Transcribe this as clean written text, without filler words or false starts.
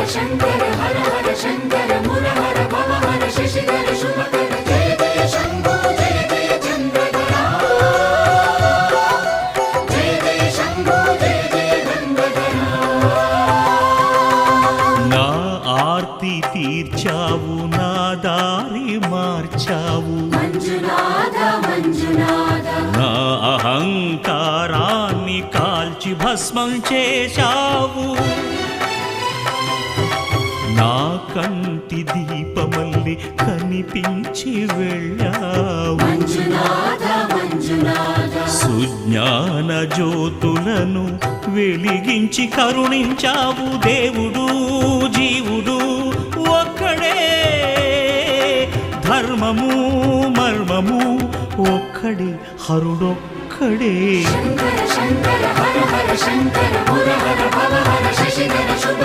శంకర హర హర శంకర మురహర భవహర శశిధర శుభకర జయ జయ శంభో జయ జయ చంద్రధర జయ జయ శంభో జయ జయ గంగాధర నా ఆర్తి తీర్చావు నా దారి మార్చావు మంజునాథ మంజునాథ నా అహంకారాన్ని కాల్చి భస్మం చేశావు నా కంటి దీపమల్లి కనిపించి వెళ్ళావు మంజునాథ మంజునాథ సుజ్ఞాన జ్యోతులను వెలిగించి కరుణించావు దేవుడు జీవుడు ఒక్కడే ధర్మము మర్మము ఒక్కడే హరుడొక్కడే శంకర శంకర హర హర శంకర మురహర భవహర శశిధర శుభ